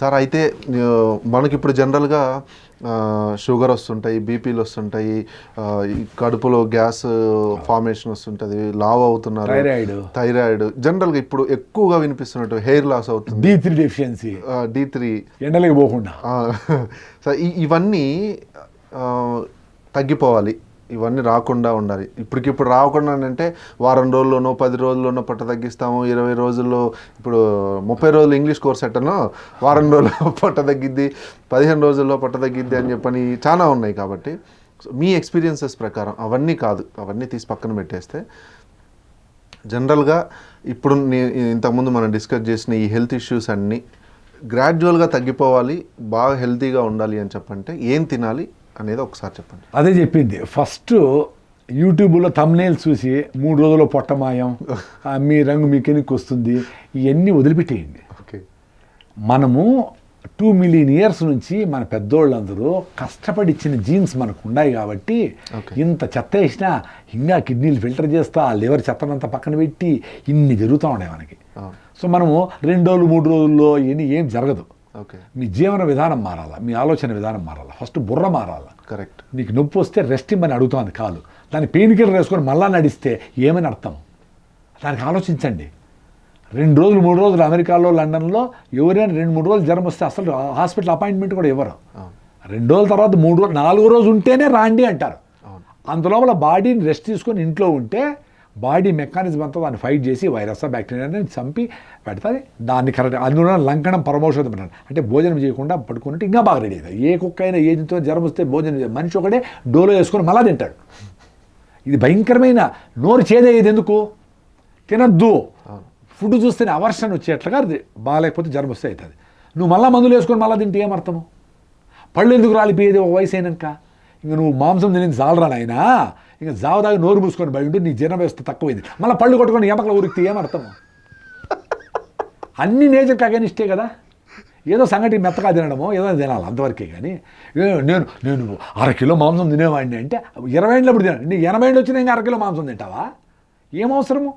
Sir అయితే మనకిప్పుడు జనరల్‌గా షుగర్ వస్తుంటాయి, బీపీలు వస్తుంటాయి, ఈ కడుపులో గ్యాస్ ఫార్మేషన్ వస్తుంటది, లావు అవుతున్నారు, థైరాయిడ్ జనరల్‌గా ఇప్పుడు ఎక్కువగా వినిపిస్తున్నట్టు హెయిర్ లాస్ అవుతుంది, D3 డెఫిషియన్సీ, D3 ఎండలకు పోకుండా. సో ఇవన్నీ తగ్గిపోవాలి, ఇవన్నీ రాకుండా ఉండాలి. ఇప్పటికిప్పుడు రాకుండా అంటే వారం రోజుల్లోనో 10 రోజుల్లోనో పొట్ట తగ్గిస్తాము, 20 రోజుల్లో, ఇప్పుడు 30 రోజులు ఇంగ్లీష్ కోర్స్ ఎట్టనో వారం రోజుల్లో పొట్ట తగ్గిద్ది, 15 రోజుల్లో పొట్ట తగ్గిద్ది అని చెప్పని చాలా ఉన్నాయి. కాబట్టి మీ ఎక్స్పీరియన్సెస్ ప్రకారం అవన్నీ కాదు, అవన్నీ తీసి పక్కన పెట్టేస్తే జనరల్గా ఇప్పుడు ఇంతకుముందు మనం డిస్కస్ చేసిన ఈ హెల్త్ ఇష్యూస్ అన్నీ గ్రాడ్యువల్గా తగ్గిపోవాలి, బాగా హెల్తీగా ఉండాలి అని చెప్పంటే ఏం తినాలి అనేది ఒకసారి చెప్పండి. అదే చెప్పింది. ఫస్ట్ యూట్యూబ్లో థంబ్నెయిల్స్ చూసి 3 రోజుల్లో పొట్టమాయం, మీ రంగు మీ కెనికి వస్తుంది, ఇవన్నీ వదిలిపెట్టేయండి. ఓకే, మనము 2 మిలియన్ ఇయర్స్ నుంచి మన పెద్దోళ్ళందరూ కష్టపడి ఇచ్చిన జీన్స్ మనకు ఉన్నాయి కాబట్టి ఇంత చెత్త వేసినా ఇంకా కిడ్నీలు ఫిల్టర్ చేస్తా, లివర్ చెత్తనంతా పక్కన పెట్టి ఇన్ని జరుగుతూ ఉన్నాయి మనకి. సో మనము 2 రోజులు 3 రోజుల్లో ఇవన్నీ ఏం జరగదు. మీ జీవన విధానం మారాలా, మీ ఆలోచన విధానం మారాలా, ఫస్ట్ బుర్ర మారాలా. కరెక్ట్. నీకు నొప్పి వస్తే రెస్ట్ ఇమ్మని అడుగుతుంది కాదు, దాన్ని పెయిన్ కిల్లర్ వేసుకొని మళ్ళా నడిస్తే ఏమని అర్థం, దానికి ఆలోచించండి. 2 రోజులు 3 రోజులు అమెరికాలో లండన్లో ఎవరైనా 2-3 రోజులు జ్వరం వస్తే అసలు హాస్పిటల్ అపాయింట్మెంట్ కూడా ఇవ్వరు. 2 రోజుల తర్వాత 3 రోజులు 4వ రోజు ఉంటేనే రాండి అంటారు. అందులోపల బాడీని రెస్ట్ తీసుకొని ఇంట్లో ఉంటే బాడీ మెకానిజం అంతా దాన్ని ఫైట్ చేసి వైరస్ బ్యాక్టీరియాని చంపి పెడతాది. దాన్ని కరెక్ట్ అందులో లంకనం పరమౌషధం అంటారు. అంటే భోజనం చేయకుండా పడుకుంటే ఇంకా బాగా రెడీ అవుతుంది. ఏ కుక్క అయినా ఏజ్తో జ్వరం వస్తే భోజనం మనిషి ఒకటే డోలో వేసుకొని మళ్ళా తింటాడు. ఇది భయంకరమైన నోరు చేదేది, ఎందుకు తినద్దు. ఫుడ్ చూస్తేనే అవర్షన్ వచ్చేట్లుగా అది బాగాలేకపోతే జ్వరం వస్తే అవుతుంది. నువ్వు మళ్ళీ మందులు వేసుకొని మళ్ళీ తింటే ఏమర్థము? పళ్ళు ఎందుకు రాలిపోయేది ఒక వయసు అయినాక? ఇంక నువ్వు మాంసం తినేది చాలరా నాయనా, ఇంకా జావదాగి నోరు మూసుకొని బయట ఉంటే నీ జీర్ణ వ్యవస్థ తక్కువైంది, మళ్ళీ పళ్ళు కొట్టుకొని ఏమకల ఊరికితే ఏమర్థము? అన్ని నేచర్కి అగెనిస్టే కదా. ఏదో సంగటి మెత్తగా తినడమో ఏదో తినాలి అంతవరకే. కానీ నేను 1/2 కిలో మాంసం తినేవాడిని అంటే 20 ఏళ్ళప్పుడు తినాలి. నీకు 80 ఏళ్ళు వచ్చినా ఇంకా 1/2 కిలో మాంసం తింటావా? ఏమవసరము?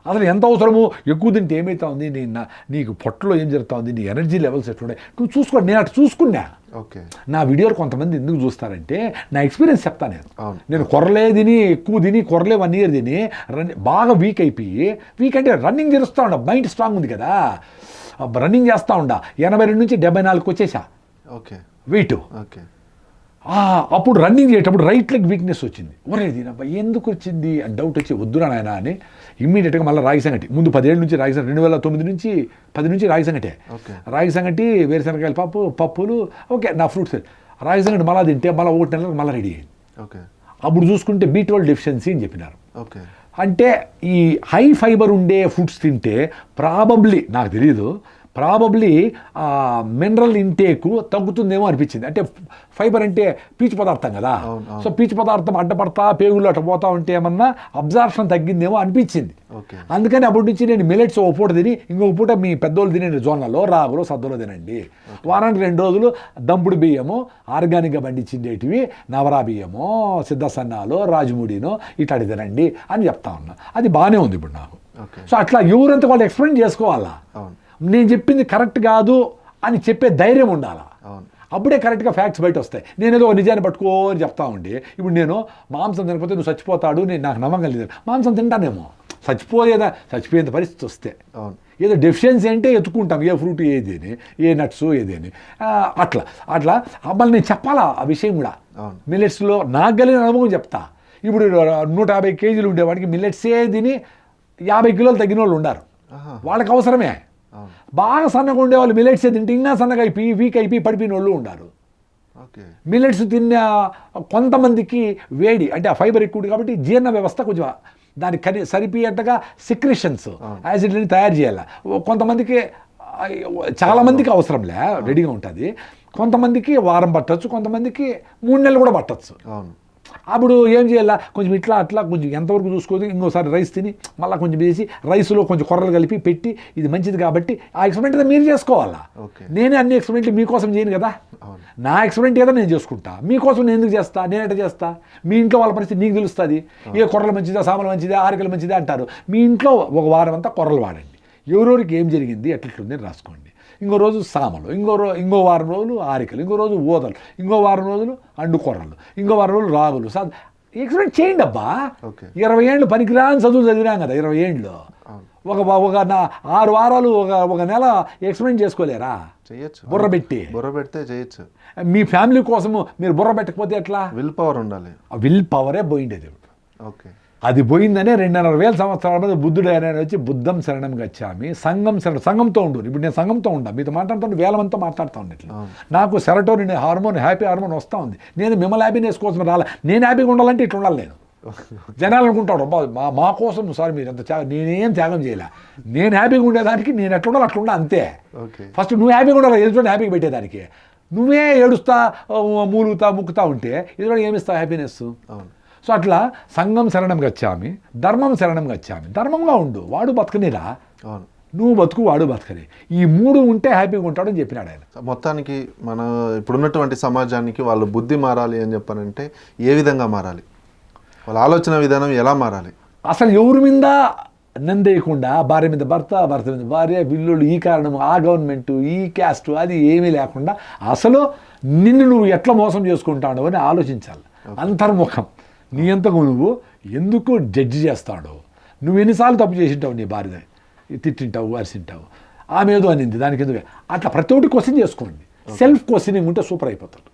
అసలు ఎంత అవసరము? ఎక్కువ తింటే ఏమవుతా ఉంది, నీకు పొట్టలో ఏం జరుగుతూ ఉంది, నీ ఎనర్జీ లెవెల్స్ ఎట్లున్నాయి నువ్వు చూసుకో. నేను అటు చూసుకున్నా. ఓకే, నా వీడియోలు కొంతమంది ఎందుకు చూస్తారంటే నా ఎక్స్పీరియన్స్ చెప్తాను. నేను కొర్రలే తిని ఎక్కువ తిని కొర్రలే 1 ఇయర్ తిని బాగా వీక్ అయిపోయి, వీక్ అంటే రన్నింగ్ చేస్తూ ఉండ, మైండ్ స్ట్రాంగ్ ఉంది కదా, రన్నింగ్ చేస్తూ ఉండ 82 నుంచి 74కి వచ్చేసా వెయిట్. ఓకే, అప్పుడు రన్నింగ్ చేసేటప్పుడు రైట్ లెగ్ వీక్నెస్ వచ్చింది. ఒరేది ఎందుకు వచ్చింది అని డౌట్ వచ్చి వద్దురా నాయన అని ఇమ్మీడియట్గా మళ్ళీ రాగి సంగటి, ముందు 10 ఏళ్ళ నుంచి రాగి సంగటి, 2009 నుంచి 10 నుంచి రాగి సంగటే. రాగి సంగటి, వేరుశనగకాయల పప్పులు, ఓకే నా ఫ్రూట్స్. రాగి సంగటి మళ్ళీ తింటే మళ్ళీ 1 నెలలకు మళ్ళీ రెడీ అయ్యింది. అప్పుడు చూసుకుంటే B12 డెఫిషియన్సీ అని చెప్పినారు. అంటే ఈ హై ఫైబర్ ఉండే ఫుడ్స్ తింటే ప్రాబబ్లీ, నాకు తెలియదు, ప్రాబబ్లీ మినరల్ ఇంటేక్ తగ్గుతుందేమో అనిపించింది. అంటే ఫైబర్ అంటే పీచు పదార్థం కదా, సో పీచు పదార్థం అడ్డపడతా పేగులు అట్ట పోతా ఉంటే ఏమన్నా అబ్జార్ప్షన్ తగ్గిందేమో అనిపించింది. అందుకని అప్పటి నుంచి నేను మిల్లెట్స్ ఒక పూట తిని ఇంకొక పూట మీ పెద్దోళ్ళు తినండి, జొన్నలో రాగులు సద్దలో తినండి. వారానికి 2 రోజులు దంపుడు బియ్యము ఆర్గానిక్గా పండించిండేటివి, నవరా బియ్యమో సిద్ధసన్నాలో రాజముడినో ఇట్లాంటి తినండి అని చెప్తా ఉన్నా. అది బాగానే ఉంది ఇప్పుడు నాకు. సో అట్లా ఎవరంతా వాళ్ళు ఎక్స్ప్లెయిన్ చేసుకోవాలా. నేను చెప్పింది కరెక్ట్ కాదు అని చెప్పే ధైర్యం ఉండాలా. అప్పుడే కరెక్ట్గా ఫ్యాక్ట్స్ బయట వస్తాయి. నేనేదో ఒక నిజాన్ని పట్టుకోని చెప్తా ఉండి ఇప్పుడు నేను మాంసం తినకపోతే నువ్వు చచ్చిపోతాడు, నాకు నమ్మకం లేదు. మాంసం తింటానేమో, చచ్చిపోయేంత పరిస్థితి వస్తే ఏదో డెఫిషియన్సీ అంటే ఎత్తుకుంటాం, ఏ ఫ్రూట్ ఏది అని, ఏ నట్స్ ఏది అని. అట్లా మళ్ళీ నేను చెప్పాలా ఆ విషయం కూడా. మిల్లెట్స్లో నాకు కలిగిన అనుభవం చెప్తా. ఇప్పుడు 150 కేజీలు ఉండేవాడికి మిల్లెట్సే తిని 50 కిలోలు తగ్గిన వాళ్ళు ఉన్నారు. వాళ్ళకి అవసరమే. బాగా సన్నగా ఉండేవాళ్ళు మిల్లెట్స్ తింటే ఇంకా సన్నగా అయిపోయి వీక్ అయిపోయి పడిపోయిన వాళ్ళు ఉన్నారు. మిల్లెట్స్ తిన్న కొంతమందికి వేడి అంటే ఆ ఫైబర్ ఎక్కువ కాబట్టి జీర్ణ వ్యవస్థ కొంచెం దానికి సరిపోయేట్టుగా సిక్రిషన్స్ యాసిడ్ని తయారు చేయాలి. కొంతమందికి చాలామందికి అవసరంలే, రెడీగా ఉంటుంది. కొంతమందికి వారం పట్టచ్చు, కొంతమందికి 3 నెలలు కూడా పట్టచ్చు. అప్పుడు ఏం చేయాలా, కొంచెం ఇట్లా అట్లా కొంచెం ఎంతవరకు చూసుకోదు, ఇంకోసారి రైస్ తిని మళ్ళీ కొంచెం వేసి రైస్లో కొంచెం కొర్రలు కలిపి పెట్టి ఇది మంచిది కాబట్టి ఆ ఎక్స్పెరిమెంట్ అయితే మీరు చేసుకోవాలా. నేనే అన్ని ఎక్స్పెరిమెంట్లు మీకోసం చేయను కదా, నా ఎక్స్పెరిమెంట్ కదా నేను చేసుకుంటా. మీకోసం నేను ఎందుకు చేస్తా, నేను ఎట్లా చేస్తా? మీ ఇంట్లో వాళ్ళ పరిస్థితి నీకు తెలుస్తుంది. ఏ కొర్రలు మంచిదా, సామలు మంచిదా, ఆరికలు మంచిదా అంటారు. మీ ఇంట్లో ఒక వారం అంతా కొర్రలు వాడండి, ఎవరెవరికి ఏం జరిగింది ఎట్లుంది అని రాసుకోండి. ఇంకో రోజు సామలు, ఇంకో వారం రోజులు ఆరికలు, ఇంకో రోజు ఊదలు, ఇంకో వారం రోజులు అండుకొర్రలు, ఇంకో వారం రోజులు రాగులు. ఎక్స్పెరిమెంట్ చేయండి అబ్బా. 20 ఏళ్ళు పనికిరాని చదువు చదివినాం కదా, 20 ఏళ్ళు. ఒక 6 వారాలు ఒక నెల ఎక్స్పెరిమెంట్ చేసుకోలేరా? చేయొచ్చు. బుర్ర పెడితే చేయొచ్చు. మీ ఫ్యామిలీ కోసము మీరు బుర్ర పెట్టకపోతే ఎట్లా? విల్ పవర్ ఉండాలి. ఆ విల్ పవరే పోయిండేది. ఓకే, అది పోయిందనే 2,500 సంవత్సరాల మీద బుద్ధుడు ఆయన వచ్చి బుద్ధం శరణం గచ్చామి, సంఘంతో ఉండు. ఇప్పుడు నేను సంఘంతో ఉండా, మీతో మాట్లాడుతుంటే వేల మందితో మాట్లాడుతూ ఉండే. ఇట్లా నాకు సెరటోనిన్ హార్మోన్, హ్యాపీ హార్మోన్ వస్తూ ఉంది. నేను మిమ్మల్ని హ్యాపీనెస్ కోసం రాలే. నేను హ్యాపీగా ఉండాలంటే ఇట్లా ఉండాలి. నేను జనాలు అనుకుంటాడు మా కోసం సార్ మీరు ఎంత నేనేం త్యాగం చేయలే. నేను హ్యాపీగా ఉండేదానికి నేను ఎట్లా ఉండాలి అట్లా ఉండా, అంతే. ఫస్ట్ నువ్వు హ్యాపీగా ఉండాలి, ఎదుటి హ్యాపీగా పెట్టేదానికి. నువ్వే ఏడుస్తా మూలుగుతా ముక్కుతా ఉంటే ఎదురు ఏమిస్తావు హ్యాపీనెస్? సో అట్లా సంఘం శరణం గచ్చామి, ధర్మం శరణం గచ్చామి. ధర్మంగా ఉండు, వాడు బతకనిరా, నువ్వు బతుకు వాడు బతకని. ఈ 3 ఉంటే హ్యాపీగా ఉంటాడని చెప్పినాడు ఆయన. మొత్తానికి మన ఇప్పుడున్నటువంటి సమాజానికి వాళ్ళు బుద్ధి మారాలి అని చెప్పానంటే ఏ విధంగా మారాలి? వాళ్ళ ఆలోచన విధానం ఎలా మారాలి? అసలు ఎవరి మీద నందేయకుండా భార్య మీద భర్త, భర్త మీద భార్య, విల్లుళ్ళు, ఈ కారణము, ఆ గవర్నమెంట్, ఈ క్యాస్ట్, అది ఏమీ లేకుండా అసలు నిన్ను నువ్వు ఎట్లా మోసం చేసుకుంటాడో అని ఆలోచించాలి. అంతర్ముఖం. నీ అంతకు నువ్వు ఎందుకు జడ్జి చేస్తాడో, నువ్వు ఎన్నిసార్లు తప్పు చేసింటావు, నీ భార్య తిట్టింటావు, అరిసింటావు, ఆమె ఏదో అనింది దానికి ఎందుకు, అట్లా ప్రతి ఒక్కటి క్వశ్చన్ చేసుకోండి. సెల్ఫ్ క్వశ్చనింగ్ ఉంటే సూపర్ అయిపోతాడు.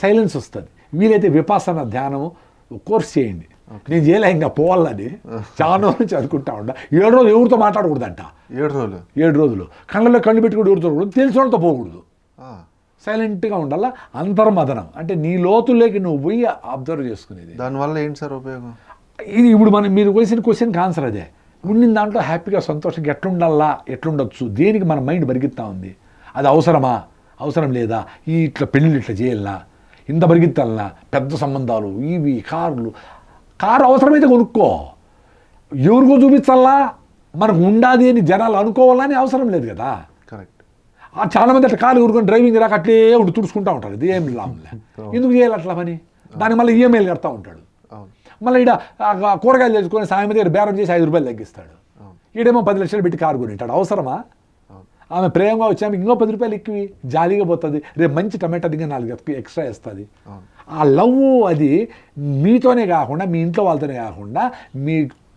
సైలెన్స్ వస్తుంది. వీలైతే విపాసన ధ్యానము కోర్స్ చేయండి. నేను చేయలే, ఇంకా పోవాలని చాలా నుంచి అనుకుంటా ఉండ. 7 రోజులు ఎవరితో మాట్లాడకూడదంట. 7 రోజులు కళ్ళలో కళ్ళు పెట్టుకుని ఎవరితో కూడదు, తెలిసిన వాళ్ళతో పోకూడదు. సైలెంట్గా ఉండాలా. అంతర్మదనం అంటే నీ లోతుల్లోకి నువ్వు పోయి అబ్జర్వ్ చేసుకునేది. దానివల్ల ఏంటి సార్ ఉపయోగం? ఇది ఇప్పుడు మీరు క్వశ్చన్కి ఆన్సర్ అదే. ఉండిన దాంట్లో హ్యాపీగా సంతోషంగా ఎట్లుండాలా, ఎట్లుండొచ్చు, దేనికి మన మైండ్ పరిగెత్తా ఉంది, అది అవసరమా, అవసరం లేదా, ఇట్లా పెళ్ళిళ్ళు ఇట్లా చేయాలనా, ఇంత పరిగెత్తాలనా, పెద్ద సంబంధాలు, ఇవి కారు అవసరమైతే కొనుక్కో, ఎవరికో చూపించాలా, మనకు ఉండాది అని జనాలు అనుకోవాలని అవసరం లేదు కదా. చాలా మంది అట్లా కారు ఊరుకొని డ్రైవింగ్ రాక అట్లే ఉండి తుడుచుకుంటూ ఉంటారు. ఇది ఏం లాభంలే. ఎందుకు చేయాలి అట్లా పని? దాని మళ్ళీ ఈఎంఐలు కడతా ఉంటాడు. మళ్ళీ ఈడ కూరగాయలు తెచ్చుకొని సాయం దగ్గర బేరం చేసి 5 రూపాయలు తగ్గిస్తాడు. ఈడేమో 10 లక్షలు పెట్టి కారు కొనింటాడు. అవసరమా? ఆమె ప్రేమగా వచ్చాము ఇంకో 10 రూపాయలు ఎక్కువ జాలీగా పోతుంది. రేపు మంచి టమాటా దిగా 4 ఎక్స్ట్రా వేస్తుంది. ఆ లవ్ అది మీతోనే కాకుండా, మీ ఇంట్లో వాళ్ళతోనే కాకుండా,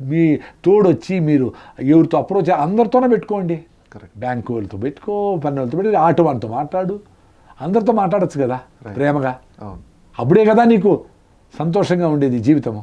మీ తోడొచ్చి మీరు ఎవరితో అప్రోచ్ అందరితోనే పెట్టుకోండి. బ్యాంకు వాళ్ళతో పెట్టుకో, పని వాళ్ళతో పెట్టుకో, ఆటో వాళ్ళతో మాట్లాడు, అందరితో మాట్లాడచ్చు కదా ప్రేమగా. అప్పుడే కదా నీకు సంతోషంగా ఉండేది జీవితము.